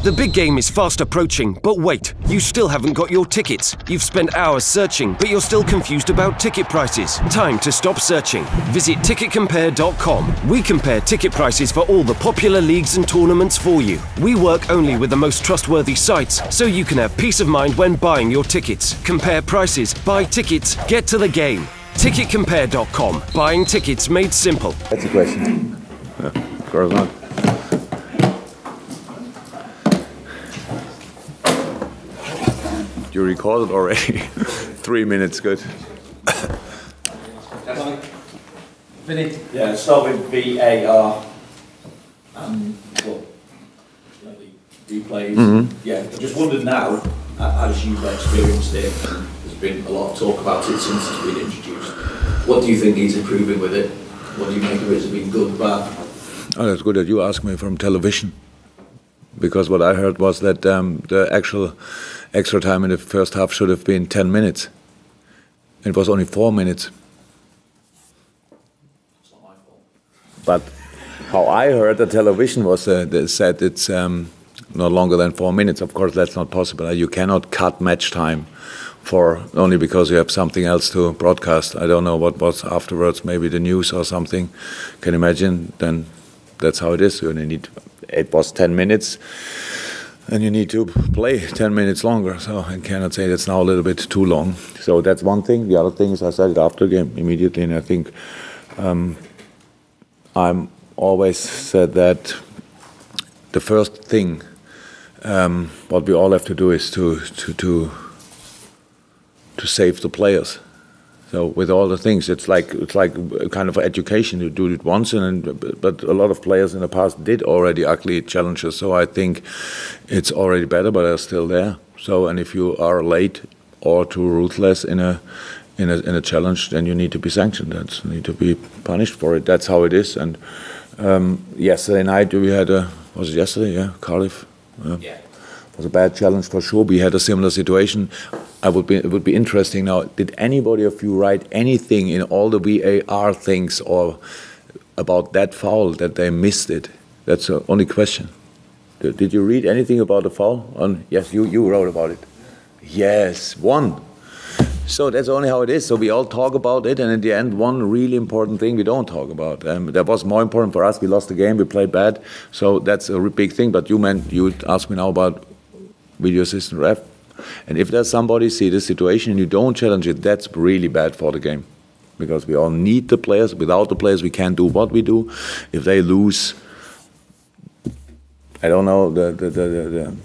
The big game is fast approaching, but wait, you still haven't got your tickets. You've spent hours searching, but you're still confused about ticket prices. Time to stop searching. Visit ticketcompare.com. We compare ticket prices for all the popular leagues and tournaments for you. We work only with the most trustworthy sites, so you can have peace of mind when buying your tickets. Compare prices, buy tickets, get to the game. Ticketcompare.com. Buying tickets made simple. That's a question. Yeah, of course not. You recorded already. 3 minutes, good. Vinny? Yeah, start with VAR. The replays. Yeah, I just wondered now, as you've experienced it, there's been a lot of talk about it since it's been introduced. What do you think needs improving with it? What do you make of it? Has it been good, bad? Oh, that's good that you asked me from television. Because what I heard was that the actual extra time in the first half should have been 10 minutes. It was only 4 minutes. It's not my fault. But how I heard the television was they said it's not longer than 4 minutes. Of course, that's not possible. You cannot cut match time for only because you have something else to broadcast. I don't know what was afterwards, maybe the news or something. Can you imagine? Then that's how it is. You only need. It was 10 minutes, and you need to play 10 minutes longer. So I cannot say that's now a little bit too long. So that's one thing. The other thing is I said it after the game immediately, and I think I'm always said that the first thing what we all have to do is to save the players. So with all the things, it's like a kind of education. You do it once, but a lot of players in the past did already ugly challenges. So I think it's already better, but they're still there. So and if you are late or too ruthless in a challenge, then you need to be sanctioned. You need to be punished for it. That's how it is. And yesterday night we had was it yesterday? Yeah, Cardiff. Yeah. It was a bad challenge for sure. We had a similar situation. It would be interesting now. Did anybody of you write anything in all the VAR things or about that foul that they missed it? That's the only question. Did you read anything about the foul? Yes, you wrote about it. Yes, one. So that's only how it is. So we all talk about it, and in the end, one really important thing we don't talk about. That was more important for us. We lost the game. We played bad. So that's a big thing. But you asked me now about video assistant ref. And if there's somebody see this situation and you don't challenge it, that's really bad for the game. Because we all need the players. Without the players, we can't do what we do. If they lose, I don't know, the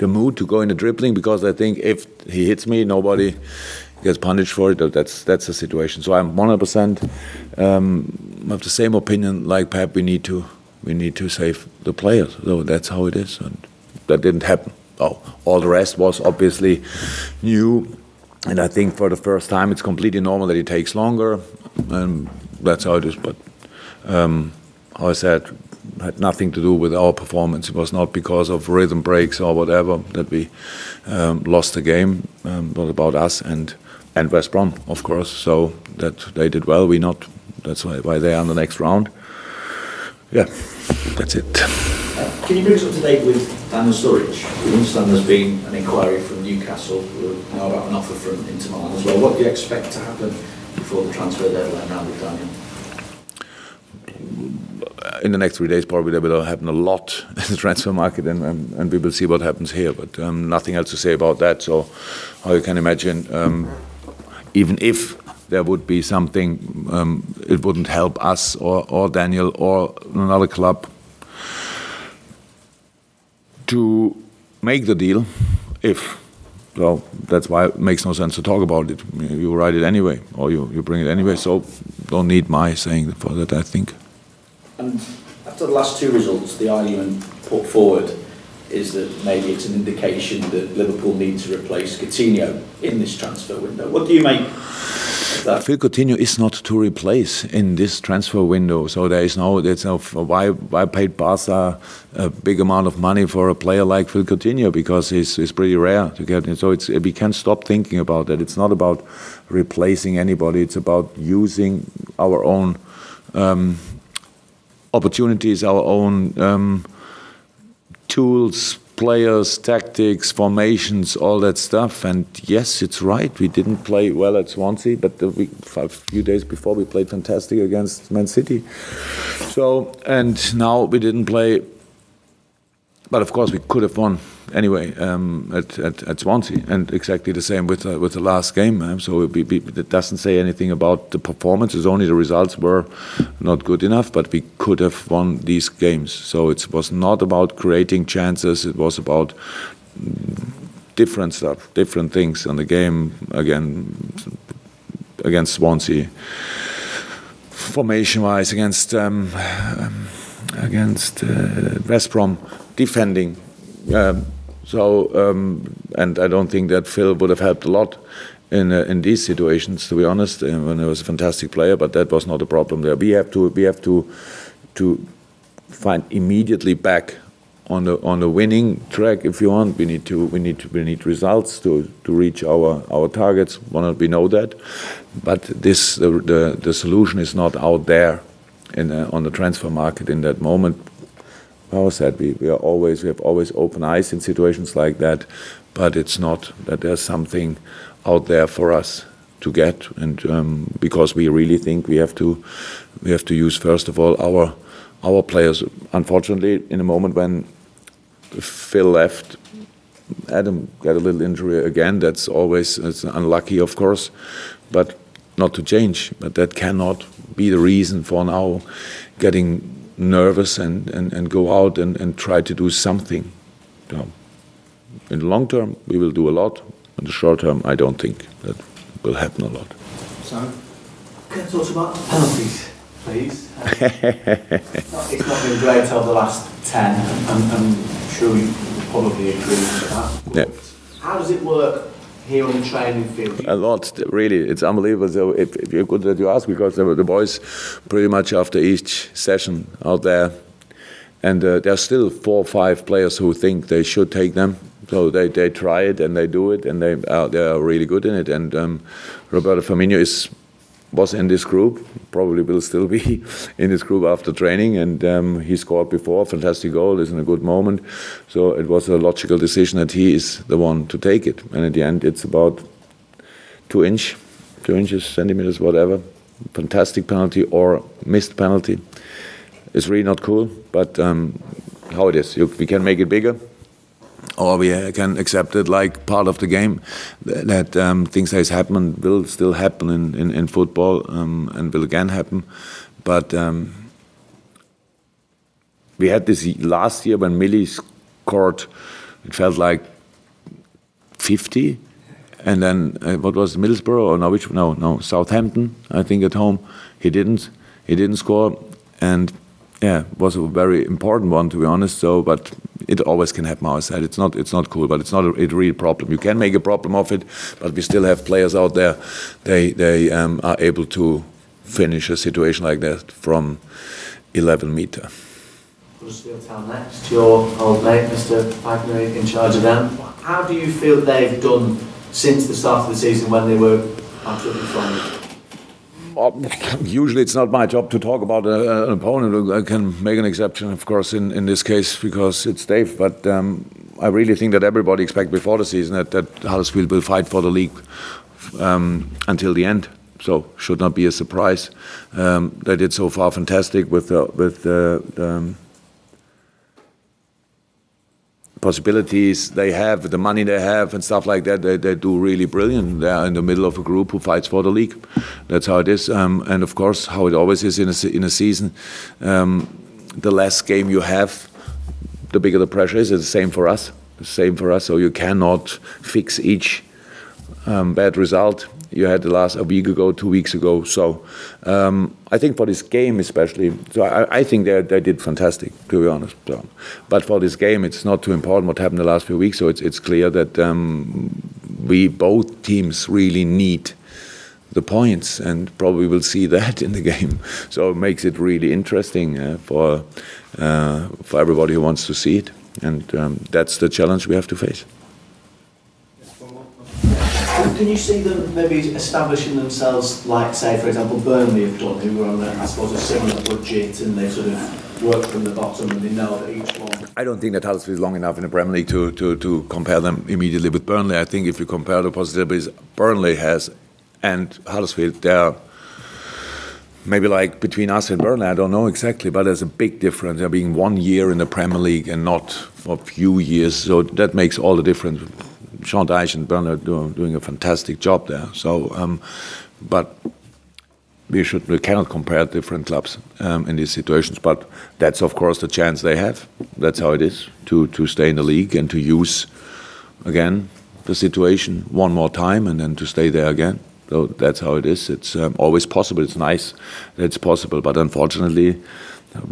mood to go in the dribbling, because I think if he hits me, nobody gets punished for it. That's the situation. So I'm 100% of the same opinion like Pep. We need to save the players. So that's how it is, and that didn't happen. Oh, all the rest was obviously new, and I think for the first time it's completely normal that it takes longer, and that's how it is. But how I said, it had nothing to do with our performance. It was not because of rhythm breaks or whatever that we lost the game, but about us and West Brom, of course. So that they did well, we not. That's why they are in the next round. Yeah, that's it. Can you bring us up to date with Daniel Sturridge? We understand there's been an inquiry from Newcastle. We know about an offer from Inter Milan as well. What do you expect to happen before the transfer deadline now with Daniel? In the next 3 days, probably there will happen a lot in the transfer market, and we will see what happens here. But nothing else to say about that. So, how you can imagine, even if there would be something, it wouldn't help us or Daniel or another club to make the deal. So that's why it makes no sense to talk about it. You write it anyway, or you bring it anyway. So don't need my saying for that, I think. And after the last two results, the argument put forward is that maybe it's an indication that Liverpool need to replace Coutinho in this transfer window. What do you make of that? Phil Coutinho is not to replace in this transfer window. So there's no why paid Barca a big amount of money for a player like Phil Coutinho, because he's pretty rare to get in. So we can't stop thinking about that. It's not about replacing anybody. It's about using our own opportunities, our own tools, players, tactics, formations, all that stuff. And yes, it's right. We didn't play well at Swansea, but a few days before we played fantastic against Man City. So, and now we didn't play. But of course, we could have won anyway at Swansea, and exactly the same with the last game. So it doesn't say anything about the performance. It's only the results were not good enough. But we could have won these games. So it was not about creating chances. It was about different stuff, different things. And the game again against Swansea, formation-wise, against West Brom. Defending, and I don't think that Phil would have helped a lot in these situations, to be honest. When he was a fantastic player, but that was not a problem there. We have to find immediately back on the winning track, if you want. We need results to reach our targets. We know that, but the solution is not out there on the transfer market in that moment. I said we have always open eyes in situations like that, but it's not that there's something out there for us to get, and because we really think we have to use first of all our players. Unfortunately, in a moment when Phil left, Adam got a little injury again. It's unlucky, of course, but not to change. But that cannot be the reason for now getting nervous and go out and try to do something. So in the long term, we will do a lot. In the short term, I don't think that will happen a lot. So, can I talk about penalties, please? It's not been great over the last 10. I'm sure you probably agree with that. Yeah. How does it work here on the training field? A lot, really. It's unbelievable. So if you're good that you ask, because the boys pretty much after each session out there, and there's still 4 or 5 players who think they should take them. So they try it and they do it, and they are really good in it. And Roberto Firmino was in this group, probably will still be in this group after training, and he scored before, fantastic goal, is in a good moment. So it was a logical decision that he is the one to take it. And at the end, it's about 2 inches, centimeters, whatever. Fantastic penalty or missed penalty. It's really not cool, but how it is. We can make it bigger, or we can accept it like part of the game, that things that happen will still happen in football, and will again happen. But we had this last year when Millie scored, it felt like 50, and then what was Middlesbrough or Norwich? No, Southampton, I think, at home. He didn't score, and yeah, it was a very important one, to be honest. So, but it always can happen outside. It's not cool, but it's not a real problem. You can make a problem of it, but we still have players out there. They are able to finish a situation like that from 11 meter. Huddersfield Town next. Your old mate, Mr. Wagner, in charge of them. How do you feel they've done since the start of the season when they were absolutely flying? Usually it's not my job to talk about an opponent. I can make an exception, of course, in this case, because it's Dave. But I really think that everybody expected before the season that Huddersfield will fight for the league until the end. So should not be a surprise. They did so far fantastic with the possibilities they have, the money they have and stuff like that. They do really brilliant. They are in the middle of a group who fights for the league. That's how it is. And of course, how it always is in a season, the less game you have, the bigger the pressure is. It's the same for us. So you cannot fix each bad result you had a week ago, 2 weeks ago. So I think for this game especially, so I think they did fantastic, to be honest. So, but for this game, it's not too important what happened the last few weeks. So it's clear that both teams really need the points, and probably will see that in the game. So it makes it really interesting for everybody who wants to see it, and that's the challenge we have to face. Can you see them maybe establishing themselves like, say, for example, Burnley have done, who were on, I suppose, a similar budget, and they sort of work from the bottom and they know that each one. I don't think that Huddersfield is long enough in the Premier League to compare them immediately with Burnley. I think if you compare the possibilities Burnley has and Huddersfield, they're maybe like between us and Burnley, I don't know exactly, but there's a big difference. They're being 1 year in the Premier League and not for a few years, so that makes all the difference. Sean Dyche and Burnley are doing a fantastic job there. So, but we cannot compare different clubs in these situations. But that's of course the chance they have. That's how it is to stay in the league and to use again the situation one more time and then to stay there again. So that's how it is. It's always possible. It's nice that it's possible, but unfortunately,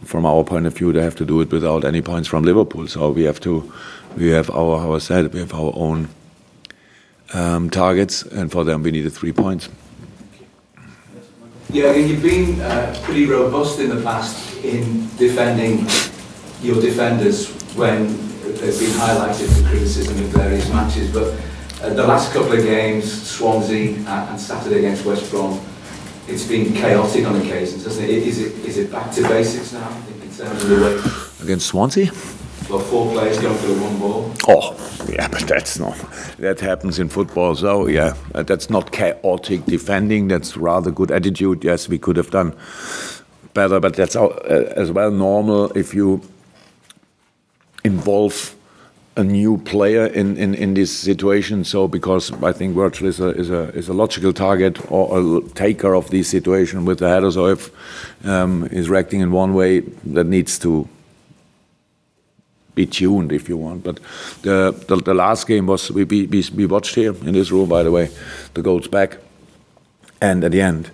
from our point of view, they have to do it without any points from Liverpool. So we have our own targets, and for them we needed 3 points. Yeah, and you've been pretty robust in the past in defending your defenders when they've been highlighted for criticism in various matches, but the last couple of games, Swansea and Saturday against West Brom, it's been chaotic on occasions, hasn't it? Is it back to basics now in terms of the way? Against Swansea? Well, 4 players going for the 1 ball. Oh, yeah, but that happens in football. So yeah, that's not chaotic defending. That's rather good attitude. Yes, we could have done better, but that's as well normal if you involve a new player in this situation. So because I think Virgil is a logical target or a taker of this situation with the header. So if he's reacting in one way, that needs to be tuned if you want. But the last game was we watched here in this room, by the way, the goals back, and at the end,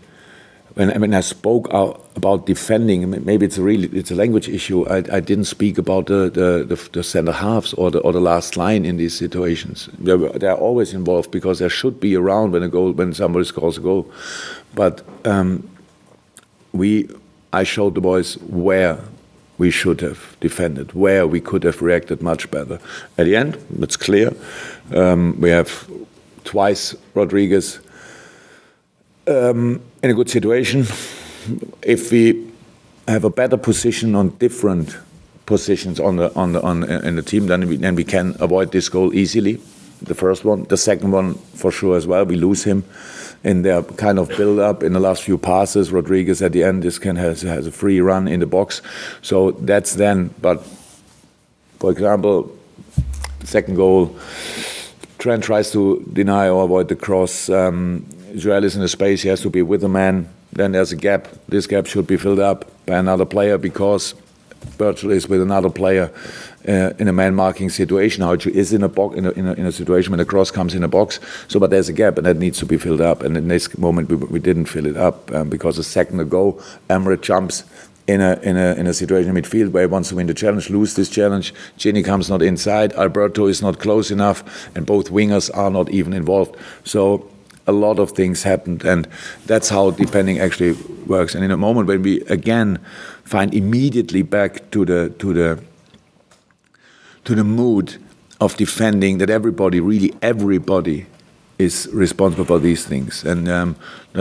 when I spoke about defending, maybe it's a language issue. I didn't speak about the centre halves or the last line in these situations. They're always involved because they should be around when somebody scores a goal. But I showed the boys where we should have defended, where we could have reacted much better. At the end, it's clear. We have twice Rodriguez in a good situation. If we have a better position on different positions in the team, then we can avoid this goal easily. The first one, the second one for sure as well. We lose him in their kind of build-up in the last few passes. Rodriguez at the end has a free run in the box, so that's then. But for example, the second goal, Trent tries to deny or avoid the cross. Joel is in the space, he has to be with the man. Then there's a gap. This gap should be filled up by another player because Virgil is with another player in a man-marking situation. How it is in a situation when the cross comes in a box. So, but there's a gap and that needs to be filled up. And in this moment, we didn't fill it up because a second ago, Emre jumps in a situation in midfield where he wants to win the challenge, lose this challenge. Gini comes not inside. Alberto is not close enough, and both wingers are not even involved. So a lot of things happened, and that's how defending actually works. And in a moment when we again find immediately back to the mood of defending, that everybody is responsible for these things, and then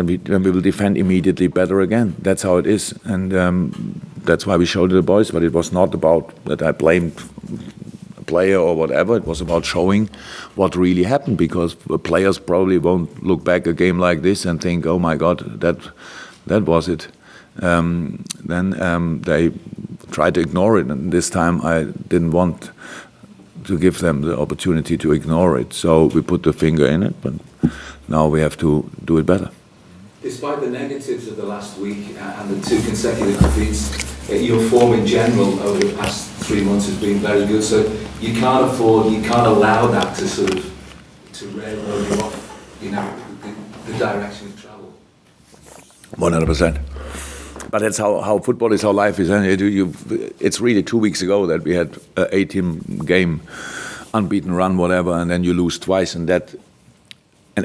we will defend immediately better again. That's how it is, and that's why we showed it to the boys. But it was not about that I blamed a player or whatever. It was about showing what really happened, because players probably won't look back a game like this and think, "Oh my God, that was it." Then they try to ignore it, and this time I didn't want to give them the opportunity to ignore it. So we put the finger in it, but now we have to do it better. Despite the negatives of the last week and the 2 consecutive defeats, your form in general over the past 3 months has been very good. So you can't allow that to sort of railroad you off, the direction of travel. 100%. But that's how football is, how life is. It's really 2 weeks ago that we had an 18 game unbeaten run, whatever, and then you lose twice, and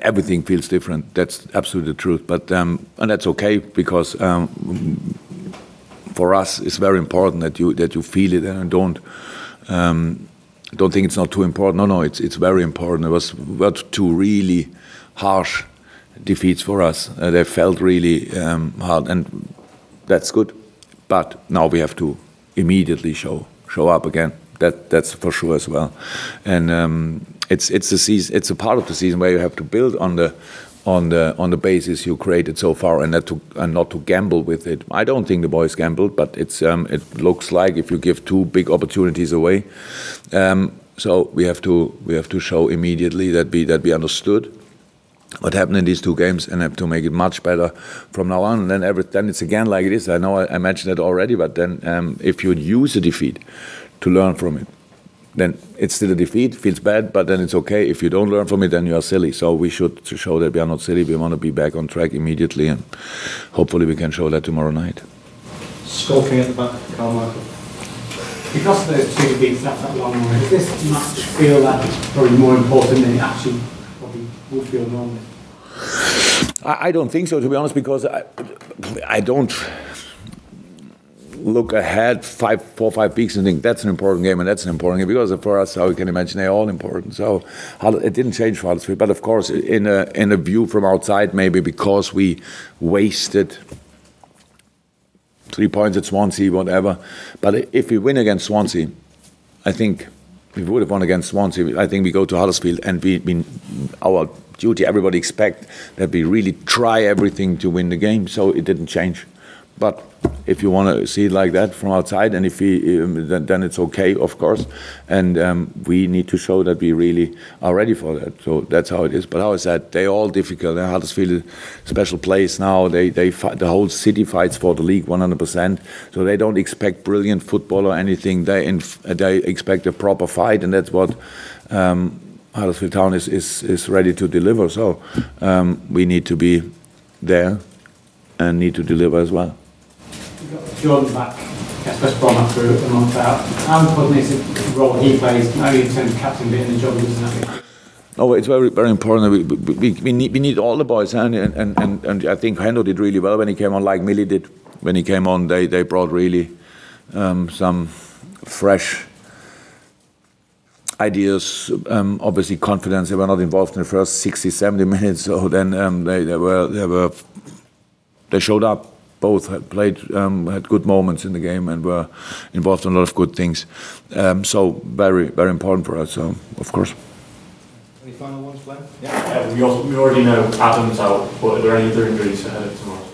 everything feels different. That's absolutely the truth. But and that's okay, because for us it's very important that you feel it and don't think it's not too important. No, it's very important. It were 2 really harsh defeats for us. They felt really hard, and that's good, but now we have to immediately show up again. That's for sure as well. And it's a season. It's a part of the season where you have to build on the basis you created so far, and not to gamble with it. I don't think the boys gambled, but it looks like if you give 2 big opportunities away. So we have to show immediately that we understood what happened in these 2 games and have to make it much better from now on. And then it's again like it is. I know I mentioned it already, but then if you use a defeat to learn from it, then it's still a defeat, feels bad, but then it's okay. If you don't learn from it, then you are silly. So we should show that we are not silly. We want to be back on track immediately, and hopefully we can show that tomorrow night. Skulking at the back, Carl Michael. Because of those 2 defeats after that long run, does this match feel like it's probably more important than it actually probably would feel normally? I don't think so, to be honest, because I don't look ahead 4 or 5 weeks and think that's an important game and that's an important game, because for us, how you can imagine, they're all important. So it didn't change for Huddersfield, but of course in a view from outside, maybe because we wasted 3 points at Swansea, whatever. But if we win against Swansea, I think if we would have won against Swansea, I think we go to Huddersfield and our duty, everybody expect that we really try everything to win the game. So it didn't change. But if you want to see it like that from outside, and if then it's okay, of course. And we need to show that we really are ready for that. So that's how it is. But how I said, they're all difficult. Huddersfield is a special place now. They fight, the whole city fights for the league 100%. So they don't expect brilliant football or anything. They expect a proper fight, and that's what Huddersfield Town is ready to deliver. So we need to be there and need to deliver as well. You've got Jordan back, West Brom after a month out. How important is the role he plays, not only in terms of captain, but in the job he does now? No, it's very, very important. We need all the boys, and I think Hendo did really well when he came on, like Millie did. When he came on, they brought really some fresh ideas, obviously confidence. They were not involved in the first 60, 70 minutes, so then they showed up. Both had played, had good moments in the game, and were involved in a lot of good things. So very, very important for us. So of course. Any final ones, Glenn? Yeah. We already know Adam's out, but are there any other injuries ahead of tomorrow?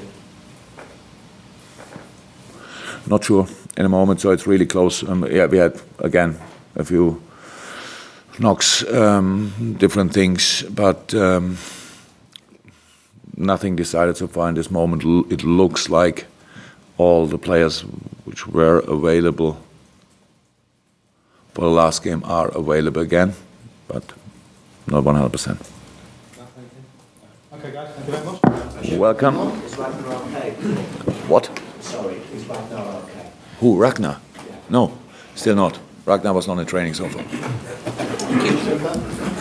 Not sure in a moment, so it's really close. Yeah, we had again a few knocks, different things, but. Nothing decided so far in this moment. It looks like all the players which were available for the last game are available again, but not 100%. Okay, guys, thank you very much. You're welcome. Is Ragnar okay? What? Sorry, is Ragnar okay? Who? Ragnar? Yeah. No, still not. Ragnar was not in training so far. Thank you.